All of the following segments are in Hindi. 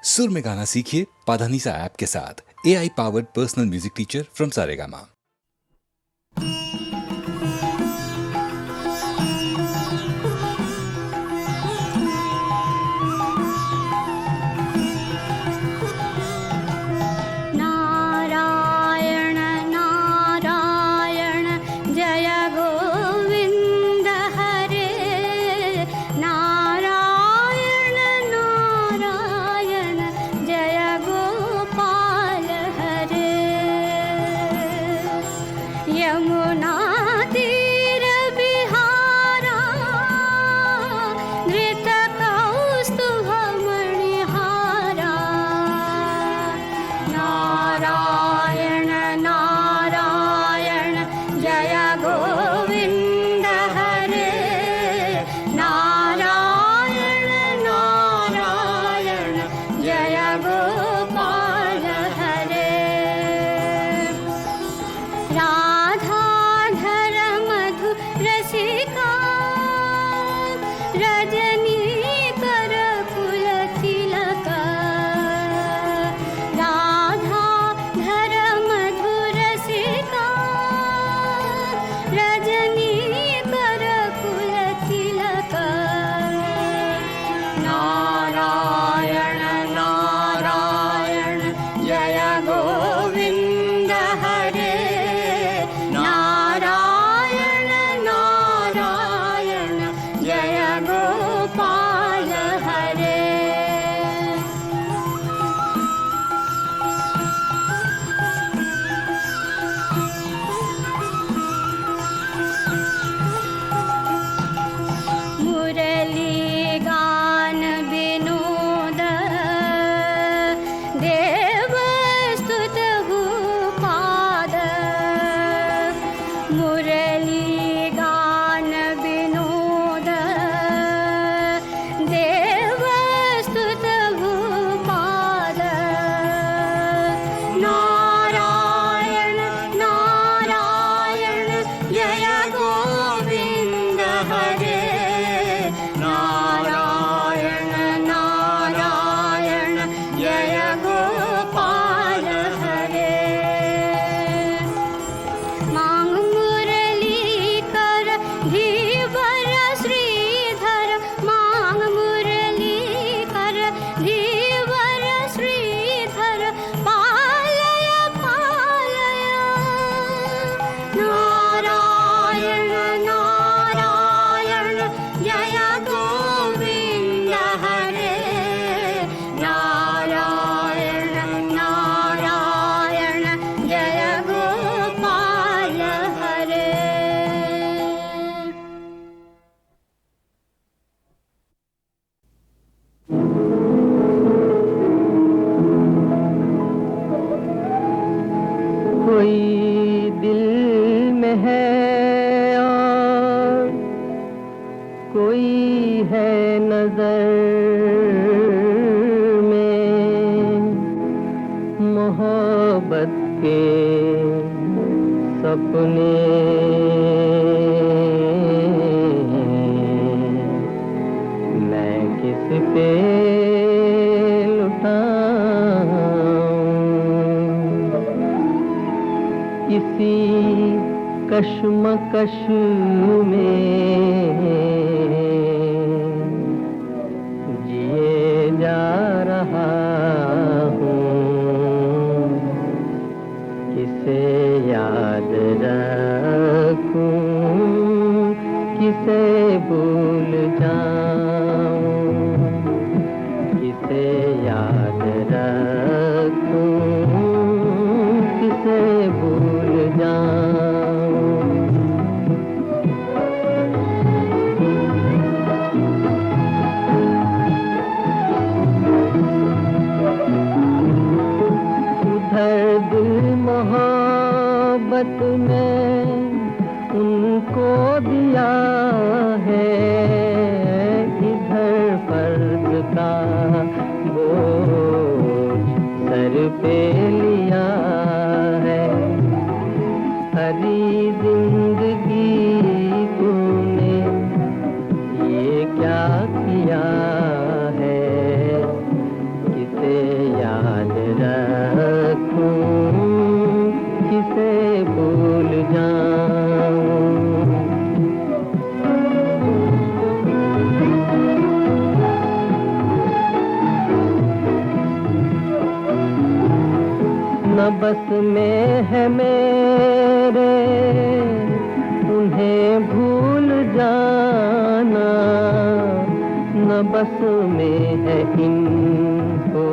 सुर में गाना सीखिए पाधानीसा ऐप के साथ। AI powered personal music teacher from Saregama. Narayan Narayan जय गोविंद हरे। नारायण नारायण जय गोपाल हरे। यमुना तीर बिहारा धृत कौस्तुभ मणिहारा। नारायण नारायण जय गोविंद हरे। नारायण नारायण जय गोपाल हरे। राधाधर मधु रसिका रजनी कर कुल तिलका। राधाधर मधु रसिका रजनी कर कुल तिलका। नारायण नारायण जय गोविंद हरे। नारायण नारायण जय गोपाल हरे। मुरली गान विनोद देव स्तुत भूपाद। मुरली गान विनोद देव स्तुत भूपाद। नारायण नारायण जय गोविंद हरे। नारायण नारायण जय गोपाल हरे। मांग मुरली कर धीवर श्रीधर। मांग मुरली कर धीवर श्रीधर। पालय पालय नारायण नारायण जय गोविंद हरे। नारायण नारायण जय गोपाल हरे। कोई दिल में है और कोई है नजर में। मोहब्बत के सपने मैं किस पे लुटाऊं। इसी कश्मकश में जिए जा रहा हूँ। किसे याद रखूं, किसे भूल जाऊं। किसे याद रखूं, किसे भूल जाऊं। उधर दिल मोहब्बत में उनको दिया है। इधर फर्ज का बोझ सर पे लिया है। हरी जिंदगी तूने ये क्या किया है। किसे न बस में है मेरे उन्हें भूल जाना, न बस में है इनको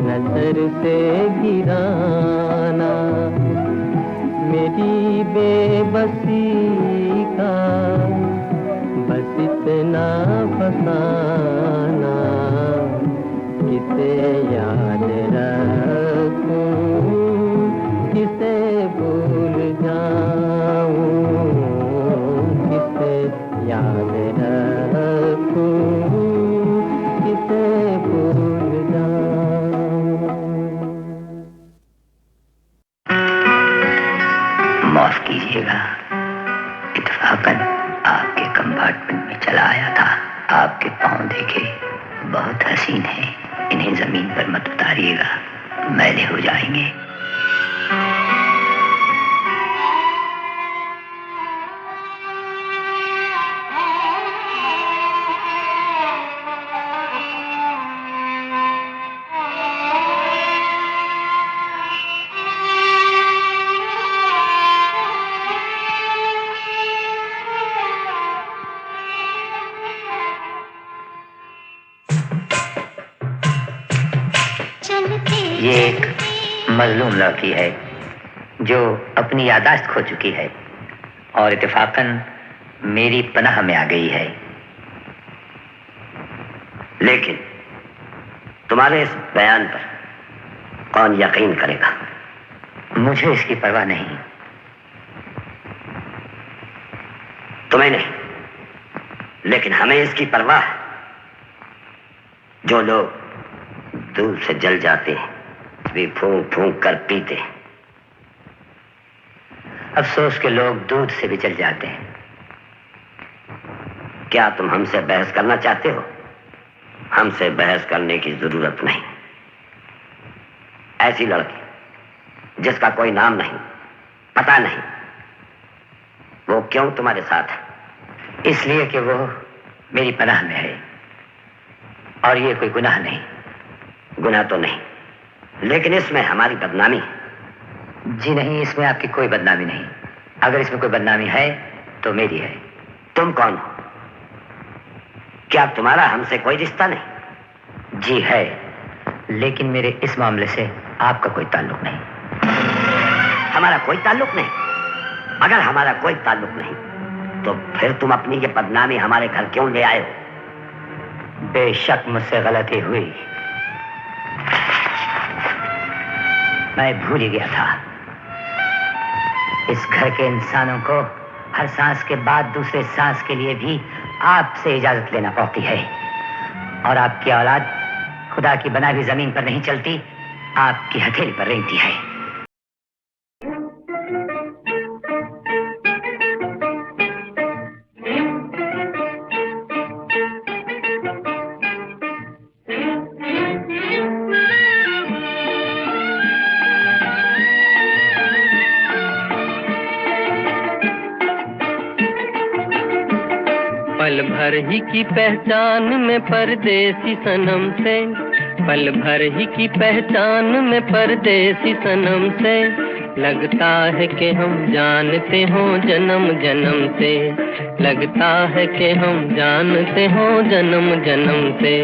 नजर से गिराना। मेरी बेबसी का बस इतना फसाना, किसे याद रखूं, किसे भूल जाऊं, किसे याद रखूं, किसे भूल जाऊं। माफ कीजिएगा, इत्तेफाकन आपके कंपार्टमेंट में चला आया था। आपके पाँव देखे बहुत हसीन हैं, इन्हें जमीन पर मत उतारिएगा, मैले हो जाएंगे। ये एक मजलूम लड़की है जो अपनी यादाश्त खो चुकी है और इत्तेफाकन मेरी पनाह में आ गई है। लेकिन तुम्हारे इस बयान पर कौन यकीन करेगा? मुझे इसकी परवाह नहीं। तुम्हें नहीं, लेकिन हमें इसकी परवाह है। जो लोग दूध से जल जाते हैं भी फूंक फूंक कर पीते हैं। अफसोस के लोग दूध से भी जल जाते हैं। क्या तुम हमसे बहस करना चाहते हो? हमसे बहस करने की जरूरत नहीं। ऐसी लड़की जिसका कोई नाम नहीं, पता नहीं, वो क्यों तुम्हारे साथ है? इसलिए कि वो मेरी पनाह में है और ये कोई गुनाह नहीं। गुनाह तो नहीं, लेकिन इसमें हमारी बदनामी है। जी नहीं, इसमें आपकी कोई बदनामी नहीं। अगर इसमें कोई बदनामी है तो मेरी है। तुम कौन हो? क्या तुम्हारा हमसे कोई रिश्ता नहीं? जी है, लेकिन मेरे इस मामले से आपका कोई ताल्लुक नहीं। हमारा कोई ताल्लुक नहीं? अगर हमारा कोई ताल्लुक नहीं तो फिर तुम अपनी ये बदनामी हमारे घर क्यों ले आए हो? बेशक मुझसे गलती हुई, मैं भूल ही गया था। इस घर के इंसानों को हर सांस के बाद दूसरे सांस के लिए भी आपसे इजाजत लेना पड़ती है, और आपकी औलाद खुदा की बनाई हुई जमीन पर नहीं चलती, आपकी हथेली पर रेंगती है। पल भर ही की पहचान में परदेसी सनम से, पल भर ही की पहचान में परदेसी सनम से, लगता है कि हम जानते हों जन्म जन्म से, लगता है कि हम जानते हों जन्म जन्म से।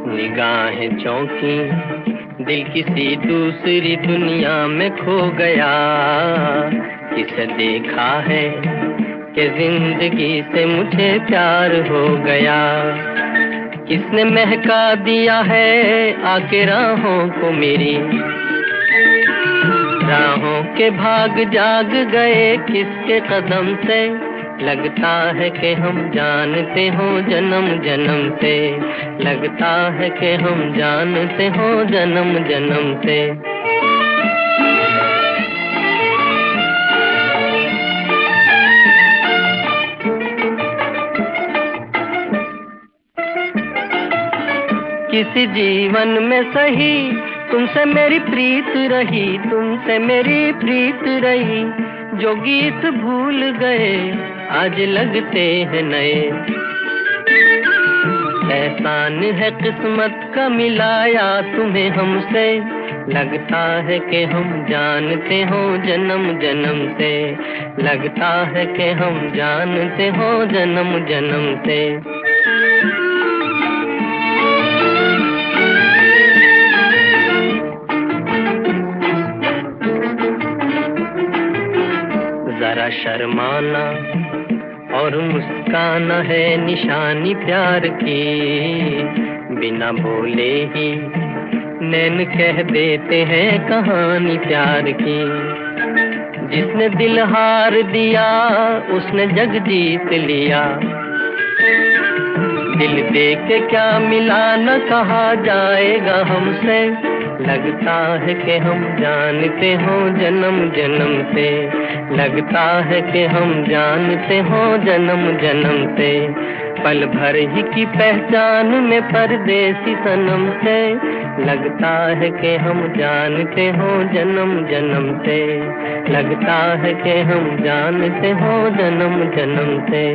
निगाहें चौंकी, दिल किसी दूसरी दुनिया में खो गया। किसे देखा है कि जिंदगी से मुझे प्यार हो गया। किसने महका दिया है आके राहों को मेरी, राहों के भाग जाग गए किसके कदम से, लगता है कि हम जानते हो जन्म जन्म से, लगता है कि हम जानते हो जन्म जन्म से। किसी जीवन में सही तुमसे मेरी प्रीत रही, तुमसे मेरी प्रीत रही, जो गीत भूल गए आज लगते हैं नए। एहसान है किस्मत का मिलाया तुम्हें हमसे, लगता है कि हम जानते हो जन्म जन्म से, लगता है कि हम जानते हो जन्म जन्म से। जरा शर्माना और मुस्काना है निशानी प्यार की, बिना बोले ही नैन कह देते हैं कहानी प्यार की। जिसने दिल हार दिया उसने जग जीत लिया, दिल दे के क्या मिला न कहा जाएगा हमसे, लगता है कि हम जानते हो जन्म जन्म से, लगता है कि हम जानते हो जन्म जन्म से। पल भर ही की पहचान में परदेसी सनम से, लगता है कि हम जानते हो जन्म जन्म से, लगता है कि हम जानते हो जन्म जन्म से।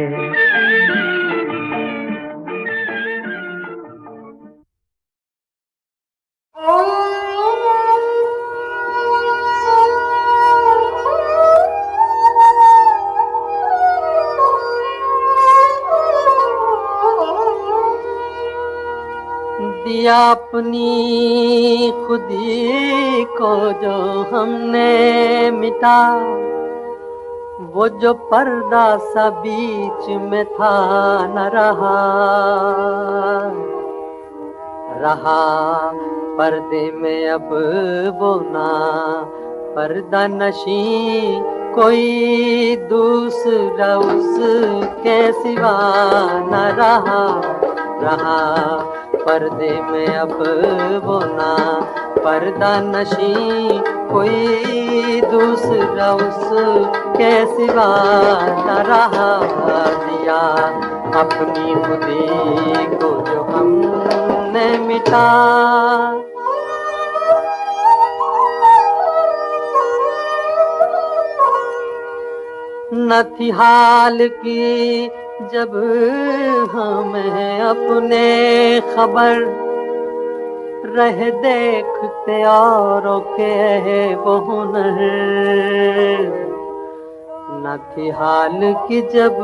दिया अपनी खुदी को जो हमने मिटा, वो जो पर्दा सा बीच में था न रहा, रहा पर्दे में अब वो ना पर्दा नशी, कोई दूसरा उसके सिवा न रहा, रहा पर्दे में अब वो ना पर्दा नशी, कोई दूसरा उसके सिवा न रहा। दिया अपनी खुदी को जो हमने मिटा, न थी हाल की जब हमें अपने खबर, रह देखते औरों के वो हुनर, न थी हाल की जब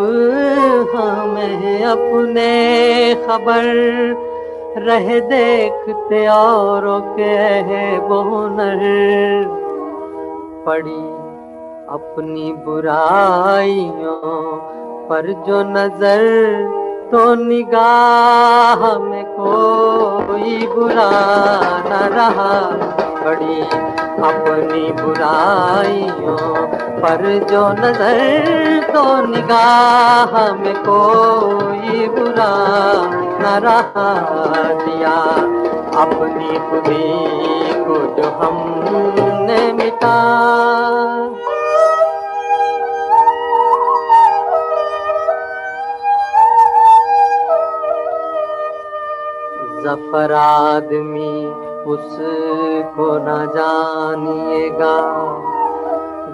हमें अपने खबर, रह देखते औरों के वो हुनर। पड़ी अपनी बुराइयों पर जो नजर, तो निगाह में कोई बुरा न रहा। पड़ी अपनी बुराइयों पर जो नजर, तो निगाह में कोई बुरा न रहा। दिया अपनी खुदी को जो हमने मिटा, ज़फ़र आदमी उसको न जानिएगा,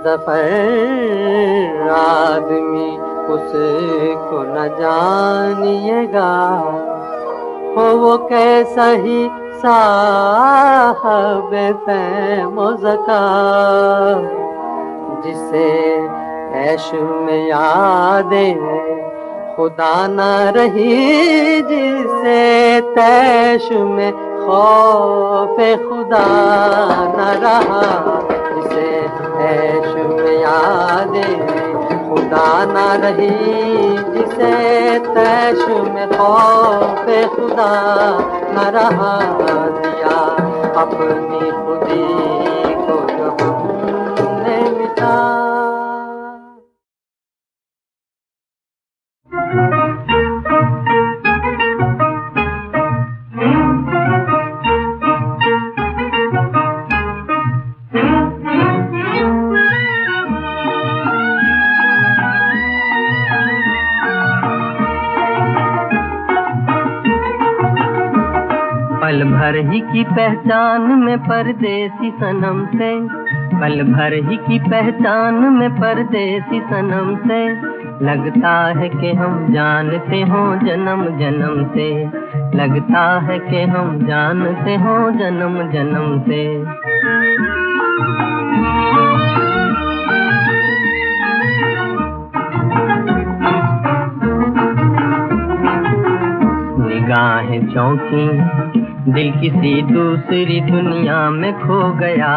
ज़फ़र आदमी उसको न जानिएगा, हो वो कैसा ही साहबे फहम व ज़का, जिसे ऐश में यादें खुदा न रही, जिसे तैश में खौफ खुदा न रहा, जिसे ऐश में यादें खुदा न रही, जिसे तैश में खौफ खुदा न रहा। दिया अपनी खुदी को जो हमने मिटा, पल भर ही की पहचान में परदेसी सनम से, पल भर ही की पहचान में परदेसी सनम से लगता है कि हम जानते हो जन्म जन्म से, लगता है कि हम जानते हो जन्म जन्म से। निगाहें चौंकी दिल किसी दूसरी दुनिया में खो गया,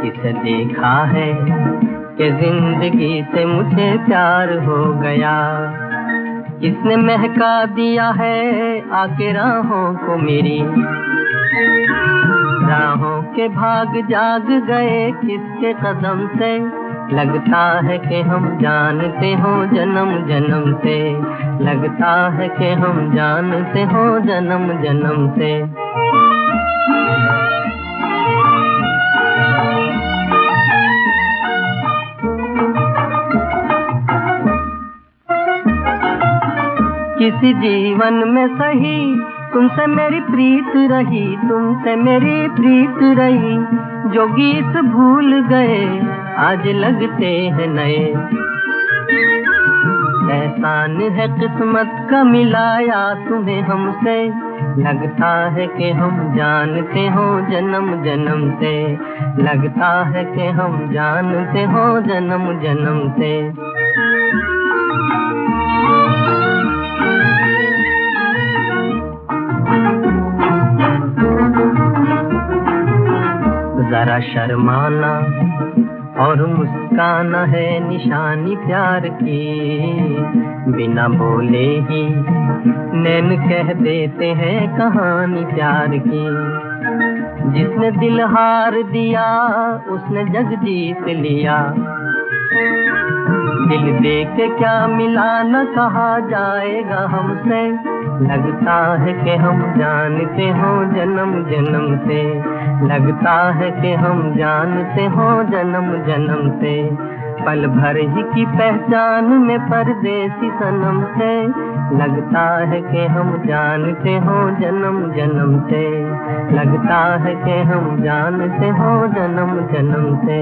किसे देखा है कि जिंदगी से मुझे प्यार हो गया, किसने महका दिया है आके राहों को मेरी, राहों के भाग जाग गए किसके कदम से, लगता है कि हम जानते हो जन्म जन्म से, लगता है कि हम जानते हो जन्म जन्म से। किसी जीवन में सही तुमसे मेरी प्रीत रही, तुमसे मेरी प्रीत रही, जो गीत भूल गए आज लगते हैं नए, एहसान है किस्मत का मिलाया तुम्हें हमसे, लगता है कि हम जानते हो जन्म जन्म से, लगता है कि हम जानते हो जन्म जन्म से। जरा शर्माना और मुस्काना है निशानी प्यार की, बिना बोले ही नैन कह देते हैं कहानी प्यार की, जिसने दिल हार दिया उसने जग जीत लिया, दिल दे के क्या मिला न कहा जाएगा हमसे, लगता है कि हम जानते हो जन्म जन्म से, लगता है कि हम जानते हो जन्म जन्म से, पल भर ही की पहचान में परदेसी सनम से, लगता है कि हम जानते हो जन्म जन्म से, लगता है कि हम जानते हो जन्म जन्म से।